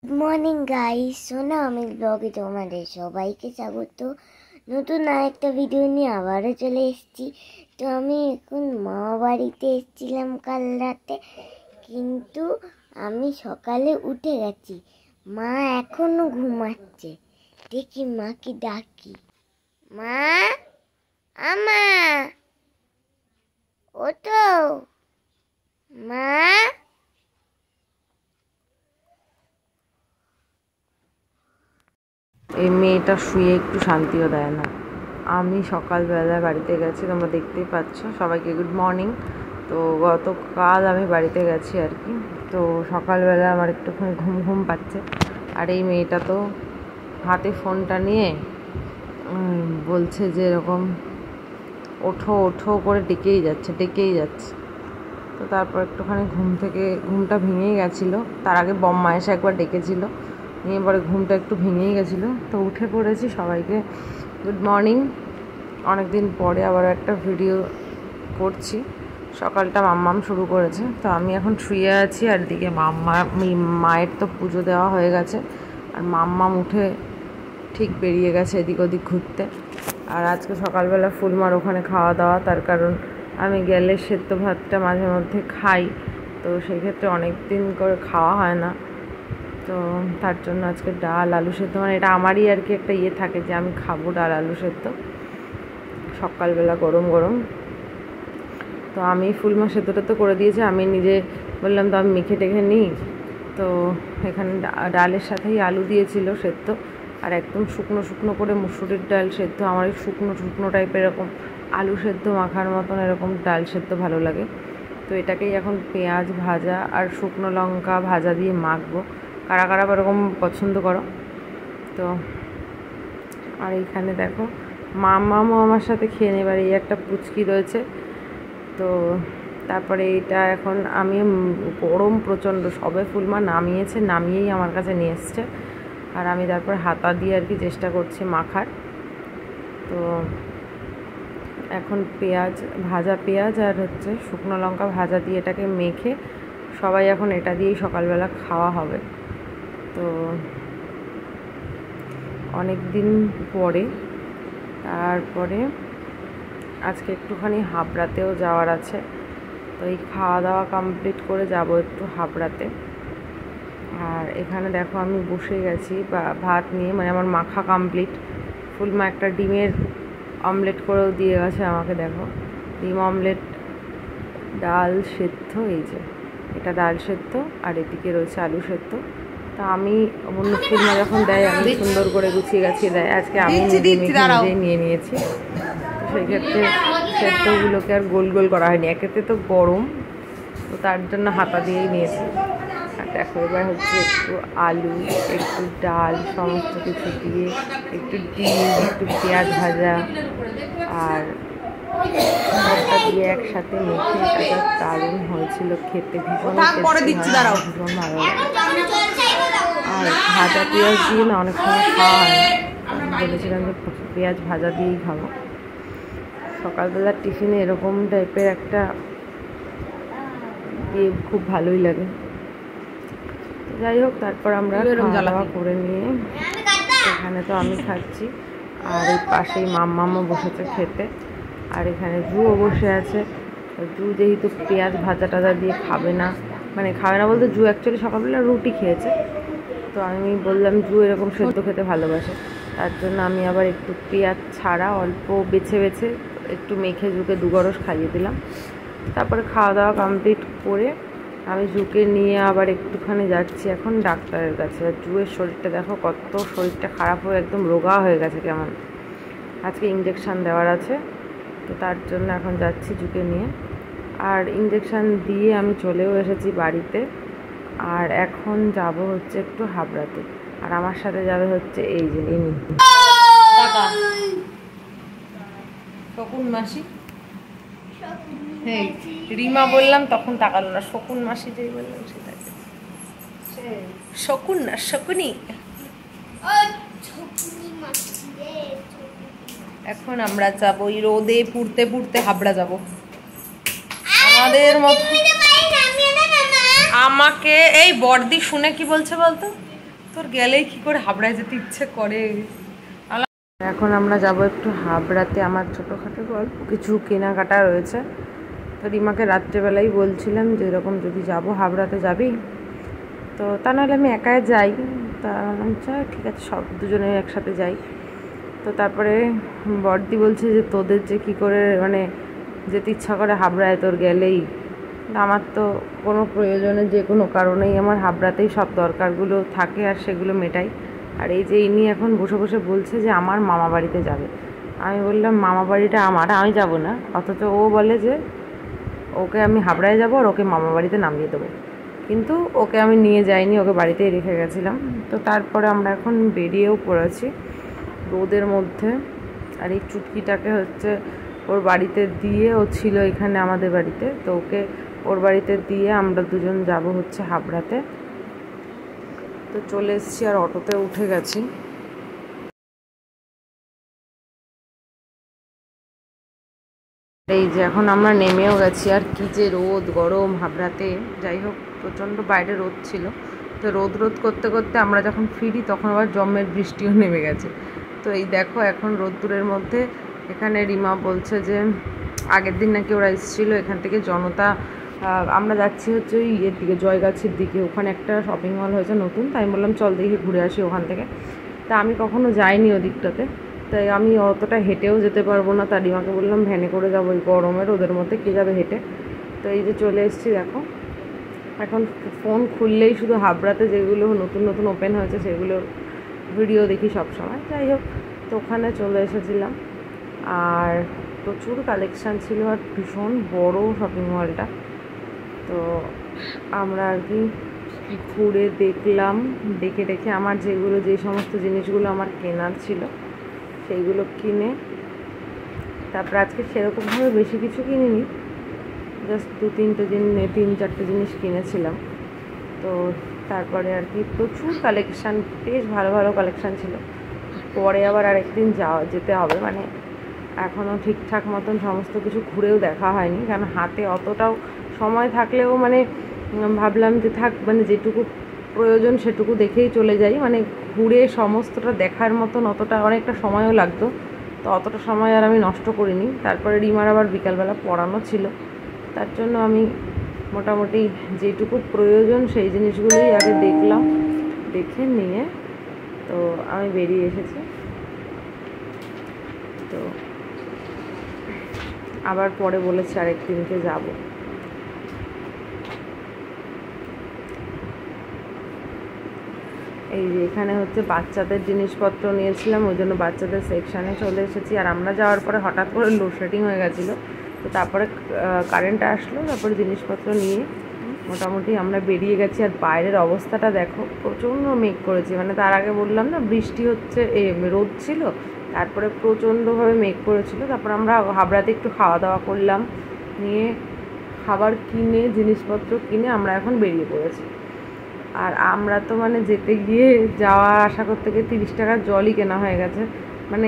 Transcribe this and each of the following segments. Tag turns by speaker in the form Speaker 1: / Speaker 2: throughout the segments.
Speaker 1: Good morning guys, সোনা আমি ব্লগে তোমাদের সবাইকে স্বাগত। নতুন আরেকটা ভিডিও নিয়ে আবারও চলে এসেছি। তো আমি এখন মা বাড়িতে এসেছিলাম কাল রাতে, কিন্তু আমি সকালে উঠে গেছি। মা এখনো ঘুমাচ্ছে। দেখি মাকে ডাকি। মা, আমা ওঠো। মা,
Speaker 2: এই মেয়েটা শুয়ে একটু শান্তিও দেয় না। আমি সকালবেলায় বাড়িতে গেছি, তোমরা দেখতেই পাচ্ছ। সবাইকে গুড মর্নিং। তো গতকাল আমি বাড়িতে গেছি আর কি। তো সকালবেলা আমার একটুখানি ঘুম ঘুম পাচ্ছে, আর এই মেয়েটা তো হাতে ফোনটা নিয়ে বলছে যে এরকম ওঠো ওঠো করে ডেকেই যাচ্ছে। তো তারপর একটুখানি ঘুমটা ভেঙেই গেছিলো। তার আগে বম্মা এসে একবার ডেকেছিল, নিয়ে পরে ঘুমটা একটু ভেঙেই গেছিলো। তো উঠে পড়েছি, সবাইকে গুড মর্নিং। অনেক দিন পরে আবার একটা ভিডিও করছি। সকালটা মাম্মাম শুরু করেছে, তো আমি এখন শুয়ে আছি। আর দিকে মায়ের তো পুজো দেওয়া হয়ে গেছে, আর মাম্মাম উঠে ঠিক বেরিয়ে গেছে এদিক ওদিক ঘুরতে। আর আজকে সকালবেলা ফুলমার ওখানে খাওয়া দাওয়া, তার কারণ আমি গেলে সেদ্ধ ভাতটা মাঝে মধ্যে খাই, তো সেক্ষেত্রে অনেক দিন করে খাওয়া হয় না। তো তার জন্য আজকে ডাল আলু সেদ্ধ, মানে এটা আমারই আর কি একটা থাকে যে আমি খাবো ডাল আলু সেদ্ধ সকালবেলা গরম গরম। তো আমি ফুলমা সেদ্ধটা তো করে দিয়েছি, আমি নিজে বললাম তো আমি মেখে টেখে নিই। তো এখানে ডালের সাথেই আলু দিয়েছিল সেদ্ধ, আর একদম শুকনো শুকনো করে মুসুরির ডাল সেদ্ধ। আমার এই শুকনো শুকনো টাইপের এরকম আলু সেদ্ধ মাখার মতন এরকম ডাল সেদ্ধ ভালো লাগে। তো এটাকেই এখন পেঁয়াজ ভাজা আর শুকনো লঙ্কা ভাজা দিয়ে মাখবো। কারা কারা এরকম পছন্দ করো। তো আর এইখানে দেখো মামামও আমার সাথে খেয়ে নেবার এই একটা পুচকি রয়েছে। তো তারপরে এটা এখন আমি গরম প্রচণ্ড, সবে ফুলমা নামিয়েই আমার কাছে নিয়ে এসছে। আর আমি তারপর হাতা দিয়ে আর কি চেষ্টা করছি মাখার। তো এখন ভাজা পেঁয়াজ আর শুকনো লঙ্কা ভাজা দিয়ে এটাকে মেখে সবাই এখন এটা দিয়েই সকালবেলা খাওয়া হবে। তো অনেক দিন পরে তারপরে আজকে একটুখানি হাবড়াতেও যাওয়ার আছে। তো এই খাওয়া দাওয়া কমপ্লিট করে যাব একটু হাবড়াতে। আর এখানে দেখো আমি বসে গেছি ভাত নিয়ে, মানে আমার মাখা কমপ্লিট। ফুলমা একটা ডিমের অমলেট করেও দিয়ে গেছে আমাকে। দেখো ডিম অমলেট, ডাল সেদ্ধ, এই যে এটা ডাল সেদ্ধ, আর এদিকে রয়েছে আলু সেদ্ধ। তা আমি অন্য ফুলমা যখন দেয় আমি সুন্দর করে গুছিয়ে দেয়, আজকে আমি নিজেই নিয়ে নিয়েছি। তো সেই ক্ষেত্রে সেদ্ধগুলোকে আর গোল গোল করা হয়নি, একেতে তো গরম, তো তার জন্য হাতা দিয়েই নিয়েছি। আর দেখো এবার একটু আলু, একটু ডাল, সমস্ত কিছু দিয়ে একটু ডিম, একটু পেঁয়াজ ভাজা আর সবটা দিয়ে একসাথে মেখে এটা দারুণ হয়েছিল খেতে, ভীষণ ভীষণ ভালো লাগে। আর ভাজা পেঁয়াজ দিয়ে না অনেক সময় খাওয়া হয় না, আমি বলেছিলাম যে পেঁয়াজ ভাজা দিয়েই খাবো। সকালবেলার টিফিনে এরকম টাইপের একটা খুব ভালোই লাগে। যাই হোক, তারপর আমরা খাওয়া দাওয়া করে নিয়ে এখানে তো আমি খাচ্ছি, আর এই পাশেই মাম্মামও বসেছে খেতে, আর এখানে জুও বসে আছে। জু যেহেতু পেঁয়াজ ভাজা টাজা দিয়ে খাবে না বলতে জু অ্যাকচুয়ালি সকালবেলা রুটি খেয়েছে। তো আমি বললাম জু এরকম সেদ্ধ খেতে ভালোবাসে, তার জন্য আমি আবার একটু পেঁয়াজ ছাড়া অল্প বেছে একটু মেখে জুকে 2 গরস খাইয়ে দিলাম। তারপরে খাওয়া দাওয়া কমপ্লিট করে আমি জুকে নিয়ে আবার একটুখানি যাচ্ছি এখন ডাক্তারের কাছে। আর জুয়ের শরীরটা দেখো কত, শরীরটা খারাপ হয়ে একদম রোগা হয়ে গেছে কেমন। আজকে ইঞ্জেকশান দেওয়ার আছে, তো তার জন্য এখন যাচ্ছি জুকে নিয়ে। আর ইঞ্জেকশান দিয়ে আমি চলেও এসেছি বাড়িতে। আর এখন যাব একটু হাবড়াতে, আর আমার সাথে যাবে এই যে ইনি শকুন মাসি। হ্যাঁ, রিমা বললাম তখন তাকালো না, শকুন মাসি যেই বললাম সেটাই। শকুন না শকুনি। এখন আমরা যাব ওই রোদে পুড়তে হাবড়া যাব আমাদের মতো। আমাকে এই বর্দি শুনে কি বলছে বলতো, তোর গেলেই কি করে হাবড়ায় যেতে ইচ্ছে করে। এখন আমরা যাব একটু হাবড়াতে, আমার ছোটোখাটো গল্প কিছু কেনাকাটা রয়েছে। তো রিমাকে রাত্রেবেলাই বলছিলাম যে এরকম যদি যাব হাবড়াতে যাবি, তো তা নাহলে আমি একাই যাই। তা আচ্ছা ঠিক আছে, সব দুজনে একসাথে যাই। তো তারপরে বড়দি বলছে যে তোদের যে কী করে মানে যেতে ইচ্ছা করে হাবড়ায় তোর গেলেই। আমার তো কোনো প্রয়োজনে যে কোনো কারণেই আমার হাবড়াতেই সব দরকারগুলো থাকে আর সেগুলো মেটাই। আর এই যে ইনি এখন বসে বসে বলছে যে আমার মামা বাড়িতে যাবে। আমি বললাম মামা বাড়িটা আমার, আমি যাব না। অথচ ও বলে যে ওকে আমি হাবড়ায় যাবো আর ওকে মামা বাড়িতে নামিয়ে দেবো। কিন্তু ওকে আমি নিয়ে যাইনি, ওকে বাড়িতেই রেখে গেছিলাম। তো তারপরে আমরা এখন বেরিয়েও পড়েছি রোদের মধ্যে। আর এই চুটকিটাকে হচ্ছে ওর বাড়িতে দিয়ে, ও ছিল এখানে আমাদের বাড়িতে, তো ওকে ওর বাড়িতে দিয়ে আমরা দুজন যাব হচ্ছে হাবড়াতে। তো চলে এসেছি আর অটোতে উঠে গেছি। এই যে এখন আমরা নেমেও গেছি। আর কি যে রোদ গরম হাবড়াতে, যাই হোক প্রচণ্ড বাইরে রোদ ছিল। তো রোদ করতে করতে আমরা যখন ফিরি তখন আবার জম্মের বৃষ্টিও নেমে গেছে। তো এই দেখো এখন রোদ্দুরের মধ্যে এখানে রিমা বলছে যে আগের দিন নাকি ওরা এসেছিলো এখান থেকে জনতা, আমরা যাচ্ছি হচ্ছে ওই ইয়ের দিকে, জয়গাছির দিকে। ওখানে একটা শপিং মল হয়েছে নতুন, তাই আমি বললাম চল দেখে ঘুরে আসি ওখান থেকে। তা আমি কখনো যাইনি ওদিকটাতে, তাই আমি অতটা হেঁটেও যেতে পারবো না। তার রিমাকে বললাম ভ্যানে করে যাবো, ওই গরমের ওদের মধ্যে কে যাবে হেঁটে। তো এই যে চলে এসেছি দেখো। এখন ফোন খুললেই শুধু হাবড়াতে যেগুলো নতুন নতুন ওপেন হয়েছে সেগুলোর ভিডিও দেখি সব সময়। যাই হোক, তো ওখানে চলে এসেছিলাম। আর প্রচুর কালেকশান ছিল আর ভীষণ বড় শপিং মলটা। তো আমরা আর কি ঘুরে দেখলাম, দেখে আমার যেগুলো যে সমস্ত জিনিসগুলো আমার কেনার ছিল সেইগুলো কিনে তারপর আজকে সেরকমভাবে বেশি কিছু কিনিনি, জাস্ট তিন চারটে জিনিস কিনেছিলাম। তো তারপরে আর কি প্রচুর কালেকশান, বেশ ভালো ভালো কালেকশান ছিল। পরে আবার আরেকদিন যেতে হবে, মানে এখনও ঠিকঠাক মতন সমস্ত কিছু ঘুরেও দেখা হয়নি, কারণ হাতে অতটাও সময় থাকলেও মানে ভাবলাম যে থাক, মানে যেটুকু প্রয়োজন সেটুকু দেখেই চলে যাই। মানে ঘুরে সমস্তটা দেখার মতন অতটা অনেকটা সময়ও লাগতো, তো অতটা সময় আর আমি নষ্ট করিনি। তারপরে রিমার আবার বিকালবেলা পড়ানো ছিল, তার জন্য আমি মোটামুটি যেটুকু প্রয়োজন সেই জিনিসগুলোই আগে দেখলাম, দেখে নিয়ে তো আমি বেরিয়ে এসেছি। তো আবার পরে বলেছি আরেকদিনকে যাব। এই যে এখানে হচ্ছে বাচ্চাদের জিনিসপত্র নিয়েছিলাম, ওই জন্য বাচ্চাদের সেকশানে চলে এসেছি। আর আমরা যাওয়ার পরে হঠাৎ করে লোডশেডিং হয়ে গেছিলো, তো তারপরে কারেন্ট আসলো, তারপরে জিনিসপত্র নিয়ে মোটামুটি আমরা বেরিয়ে গেছি। আর বাইরের অবস্থাটা দেখো, প্রচণ্ড মেঘ করেছে। মানে তার আগে বললাম না বৃষ্টি হচ্ছে, রোদ ছিল, তারপরে প্রচণ্ডভাবে মেঘ করেছিল। তারপর আমরা হাবড়াতে একটু খাওয়া দাওয়া করলাম, নিয়ে খাবার কিনে জিনিসপত্র কিনে আমরা এখন বেরিয়ে পড়েছি। আর আমরা তো মানে যেতে গিয়ে যাওয়া আসা করতে গিয়ে 30 টাকার জলই কেনা হয়ে গেছে, মানে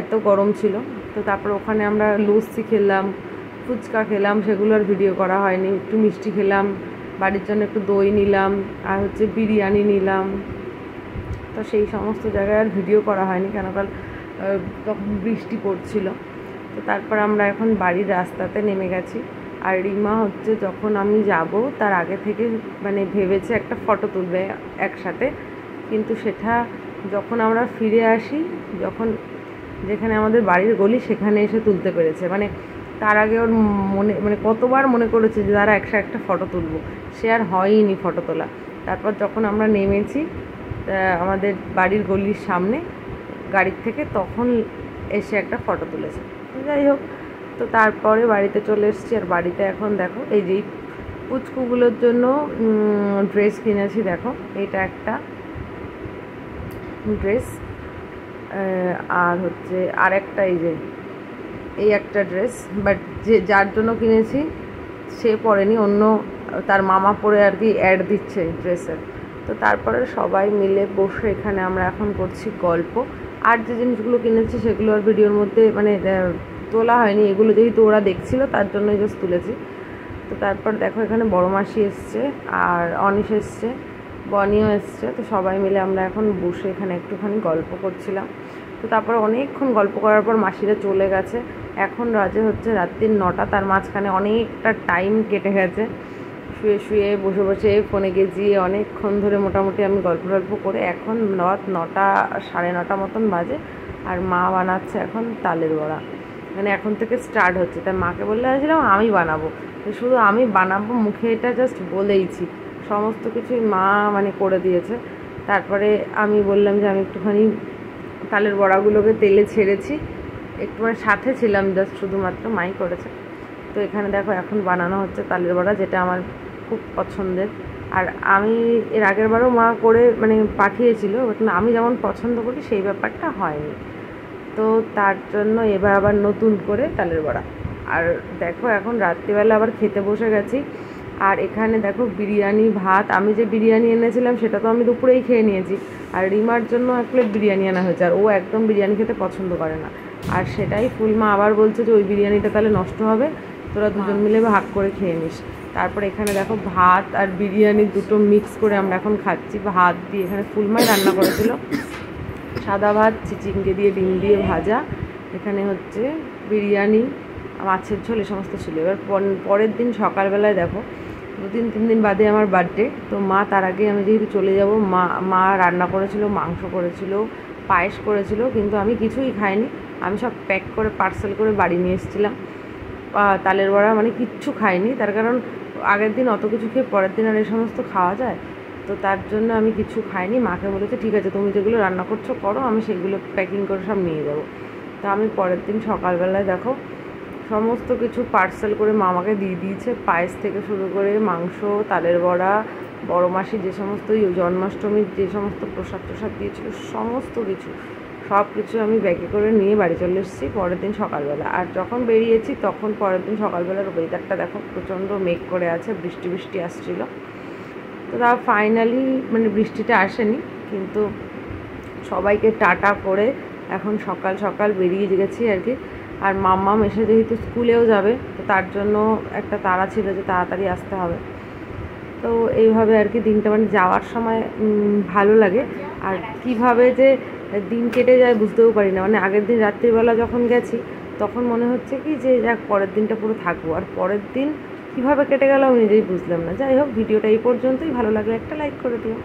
Speaker 2: এত গরম ছিল। তো তারপর ওখানে আমরা লস্যি খেলাম, ফুচকা খেলাম, সেগুলো আর ভিডিও করা হয়নি। একটু মিষ্টি খেলাম, বাড়ির জন্য একটু দই নিলাম, আর হচ্ছে বিরিয়ানি নিলাম। তো সেই সমস্ত জায়গায় আর ভিডিও করা হয়নি, কেন কাল তখন বৃষ্টি পড়ছিল। তো তারপর আমরা এখন বাড়ির রাস্তাতে নেমে গেছি। আর রিমা হচ্ছে যখন আমি যাব তার আগে থেকে মানে ভেবেছে একটা ফটো তুলবে একসাথে, কিন্তু সেটা যখন আমরা ফিরে আসি, যখন যেখানে আমাদের বাড়ির গলি সেখানে এসে তুলতে পেরেছে। মানে তার আগে ওর মনে মানে কতবার মনে করেছে যে তারা একটা ফটো তুলবো, সে আর হয়নি ফটো তোলা। তারপর যখন আমরা নেমেছি আমাদের বাড়ির গলির সামনে গাড়ির থেকে, তখন এসে একটা ফটো তুলেছে। যাই হোক, তো তারপরে বাড়িতে চলে এসেছি। আর বাড়িতে এখন দেখো এই যে পুচকুগুলোর জন্য ড্রেস কিনেছি। দেখো এটা একটা ড্রেস, আর হচ্ছে আর একটা এই একটা ড্রেস, বাট যার জন্য কিনেছি সে পরেনি, অন্য তার মামা পরে আর কি অ্যাড দিচ্ছে ড্রেসের। তো তারপরে সবাই মিলে বসে এখানে আমরা এখন করছি গল্প। আর যে জিনিসগুলো কিনেছি সেগুলো আর ভিডিওর মধ্যে মানে তোলা হয়নি, এগুলো যেহেতু ওরা দেখছিল তার জন্যই জাস্ট তুলেছি। তো তারপর দেখো এখানে বড় মাসি এসছে আর অনিশ এসছে, বনিও এসছে। তো সবাই মিলে আমরা এখন বসে এখানে একটুখানি গল্প করছিলাম। তো তারপরে অনেকক্ষণ গল্প করার পর মাসিরা চলে গেছে। এখন হচ্ছে রাত্রির 9টা, তার মাঝখানে অনেকটা টাইম কেটে গেছে। শুয়ে শুয়ে বসে বসে ফোনে গেজিয়ে অনেকক্ষণ ধরে মোটামুটি আমি গল্প করে এখন রাত 9টা 9:30 মতন বাজে। আর মা বানাচ্ছে এখন তালের বড়া, মানে এখন থেকে স্টার্ট হচ্ছে। তাই মাকে বলে আসছিলাম আমি বানাবো, শুধু আমি বানাবো মুখে এটা জাস্ট বলেইছি, সমস্ত কিছুই মা মানে করে দিয়েছে। তারপরে আমি বললাম যে আমি একটুখানি তালের বড়াগুলোকে তেলে ছেড়েছি, একটু মানে সাথে ছিলাম, জাস্ট শুধুমাত্র মাই করেছে। তো এখানে দেখো এখন বানানো হচ্ছে তালের বড়া, যেটা আমার খুব পছন্দের। আর আমি এর আগের বারও মা করে মানে পাঠিয়েছিল, বাট আমি যেমন পছন্দ করি সেই ব্যাপারটা হয়নি। তো তার জন্য এবার আবার নতুন করে তালের বড়া। আর দেখো এখন রাত্রিবেলা আবার খেতে বসে গেছি। আর এখানে দেখো বিরিয়ানি, ভাত। আমি যে বিরিয়ানি এনেছিলাম সেটা তো আমি দুপুরেই খেয়ে নিয়েছি, আর রিমার জন্য 1 প্লেট বিরিয়ানি আনা হয়েছে, আর ও একদম বিরিয়ানি খেতে পছন্দ করে না। আর সেটাই ফুলমা আবার বলছে যে ওই বিরিয়ানিটা তাহলে নষ্ট হবে, তোরা দুজন মিলে ভাগ করে খেয়ে নিস। তারপর এখানে দেখো ভাত আর বিরিয়ানি দুটো মিক্স করে আমরা এখন খাচ্ছি। ভাত দিয়ে এখানে ফুলমাই রান্না করেছিল, সাদা ভাত, চিচিঙ্গে দিয়ে ডিম দিয়ে ভাজা, এখানে হচ্ছে বিরিয়ানি, মাছের ঝোল, এ সমস্ত ছিল। এবার পরের দিন সকালবেলায় দেখো 2-3 দিন বাদে আমার বার্থডে। তো মা তার আগে আমি যেহেতু চলে যাব, মা রান্না করেছিল, মাংস করেছিল, পায়েস করেছিল, কিন্তু আমি কিছুই খাইনি। আমি সব প্যাক করে পার্সেল করে বাড়ি নিয়ে এসেছিলাম। তালের বড়া মানে কিচ্ছু খাইনি, তার কারণ আগের দিন অত কিছু খেয়ে পরের দিন আর এই সমস্ত খাওয়া যায়, তো তার জন্য আমি কিছু খাইনি। মাকে বলেছে ঠিক আছে তুমি যেগুলো রান্না করছো করো, আমি সেগুলো প্যাকিং করে সব নিয়ে যাবো। তো আমি পরের দিন সকালবেলায় দেখো সমস্ত কিছু পার্সেল করে মা আমাকে দিয়ে দিয়েছে, পায়েস থেকে শুরু করে মাংস, তালের বড়া, বড় মাসি যে সমস্ত জন্মাষ্টমীর যে সমস্ত প্রসাদ দিয়েছিল সমস্ত কিছু, সব কিছু আমি ব্যাগে করে নিয়ে বাড়ি চলে এসেছি পরের দিন সকালবেলা। আর যখন বেরিয়েছি তখন পরের দিন সকালবেলার ওয়েদারটা দেখো প্রচণ্ড মেঘ করে আছে, বৃষ্টি আসছিলো। তো তা ফাইনালি মানে বৃষ্টিটা আসেনি, কিন্তু সবাইকে টাটা করে এখন সকাল সকাল বেরিয়ে গেছি আর কি। আর মাম্মাম এসে যেহেতু স্কুলেও যাবে, তো তার জন্য একটা তাড়া ছিল যে তাড়াতাড়ি আসতে হবে। তো এইভাবে আর কি দিনটা মানে যাওয়ার সময় ভালো লাগে, আর কিভাবে যে দিন কেটে যায় বুঝতেও পারি না। মানে আগের দিন রাত্রিবেলা যখন গেছি তখন মনে হচ্ছে কি যে যাক পরের দিনটা পুরো থাকবো, আর পরের দিন কীভাবে কেটে গেল আমি নিজেই বুঝলাম না। যাই হোক, ভিডিওটা এই পর্যন্তই। ভালো লাগলে একটা লাইক করে দিও।